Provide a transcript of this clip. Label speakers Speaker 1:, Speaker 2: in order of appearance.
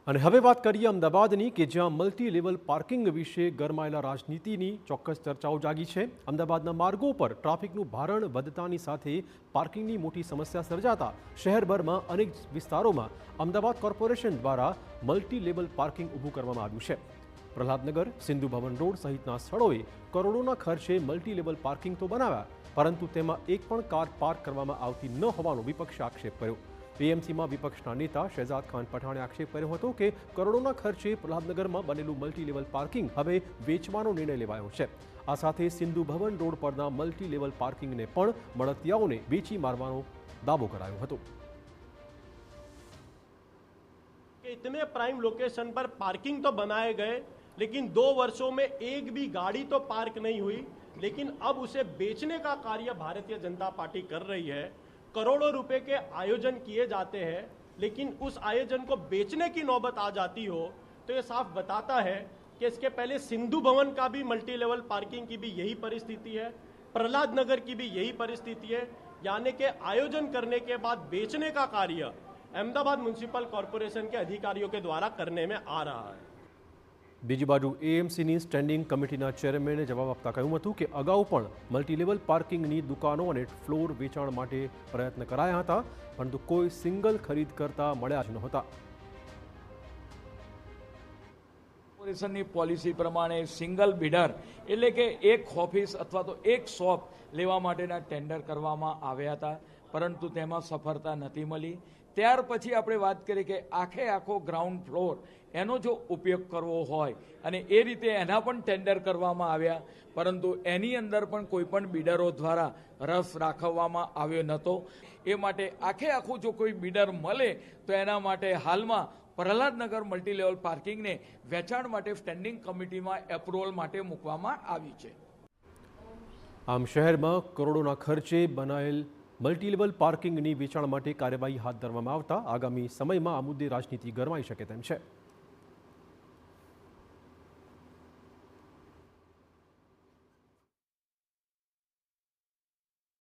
Speaker 1: અને હવે વાત કરીએ અમદાવાદની કે જ્યાં મલ્ટી લેવલ પાર્કિંગ વિશે ગરમાયેલા રાજનીતિની ચોક્કસ ચર્ચાઓ જાગી છે। અમદાવાદના માર્ગો પર ટ્રાફિકનું ભારણ વધતાની સાથે પાર્કિંગની મોટી સમસ્યા સર્જાતા શહેરભરમાં અનેક વિસ્તારોમાં અમદાવાદ કોર્પોરેશન દ્વારા મલ્ટી લેવલ પાર્કિંગ ઊભું કરવામાં આવ્યું છે। પ્રહલાદનગર, સિંધુ ભવન રોડ સહિતના સ્થળોએ કરોડોના ખર્ચે મલ્ટી લેવલ પાર્કિંગ તો બનાવ્યા, પરંતુ તેમાં એક પણ કાર પાર્ક કરવામાં આવતી ન હોવાનો વિપક્ષે આક્ષેપ કર્યો। પીએમસીમાં વિપક્ષના નેતા શહેજાદ ખાન પઠાણે આક્ષેપ કર્યો હતો કે કરોડોના ખર્ચે પ્રહલાદનગરમાં બનેલું મલ્ટી લેવલ પાર્કિંગ હવે વેચવાનો નિર્ણય લેવાયો છે। આ સાથે સિંધુ ભવન રોડ પરના મલ્ટી લેવલ પાર્કિંગને પણ મળતિયાઓને વેચી મારવાનો દાવો કરાયો હતો।
Speaker 2: इतने प्राइम लोकेशन पर पार्किंग तो बनाए गए, लेकिन 2 वर्षों में एक भी गाड़ी तो पार्क नहीं हुई। लेकिन अब उसे बेचने का कार्य भारतीय जनता पार्टी कर रही है। करोड़ों रुपए के आयोजन किए जाते हैं, लेकिन उस आयोजन को बेचने की नौबत आ जाती हो तो ये साफ बताता है कि इसके पहले सिंधु भवन का भी मल्टी लेवल पार्किंग की भी यही परिस्थिति है, प्रहलाद नगर की भी यही परिस्थिति है। यानी कि आयोजन करने के बाद बेचने का कार्य अहमदाबाद म्युनिसिपल कॉर्पोरेशन के अधिकारियों के द्वारा करने में आ रहा है।
Speaker 1: બીજી બાજુ એએમસીની સ્ટેન્ડિંગ કમિટીના ચેરમેને જવાબ આપતા કહ્યું હતું કે અગાઉ પણ મલ્ટી લેવલ પાર્કિંગની દુકાનો અને ફ્લોર વેચાણ માટે પ્રયત્ન કરાયા હતા, પરંતુ કોઈ સિંગલ ખરીદકર્તા મળ્યા જ નહોતા।
Speaker 3: કોર્પોરેશનની પોલિસી પ્રમાણે સિંગલ બિડર એટલે કે એક ઓફિસ અથવા તો એક શોપ લેવા માટેના ટેન્ડર કરવામાં આવ્યા હતા, પરંતુ તેમાં સફળતા નથી મળી। ત્યાર પછી આપણે વાત કરીએ કે આખો ગ્રાઉન્ડ ફ્લોર એનો જો ઉપયોગ કરવો હોય અને એ રીતે એના પણ ટેન્ડર કરવામાં આવ્યા, પરંતુ એની અંદર પણ કોઈ પણ બિડરો દ્વારા રસ રાખવામાં આવ્યો નહોતો। એ માટે આખું જો કોઈ બિડર મળે તો એના માટે હાલમાં પ્રહલાદનગર મલ્ટી લેવલ પાર્કિંગને વેચાણ માટે સ્ટેન્ડિંગ કમિટીમાં એપ્રુવલ માટે મૂકવામાં આવી છે।
Speaker 1: આમ શહેરમાં કરોડોના ખર્ચે બનાયેલ મલ્ટી લેવલ પાર્કિંગની વેચાણ માટે કાર્યવાહી હાથ ધરવામાં આવતા આગામી સમયમાં આ મુદ્દે રાજનીતિ ગરમાઈ શકે તેમ છે।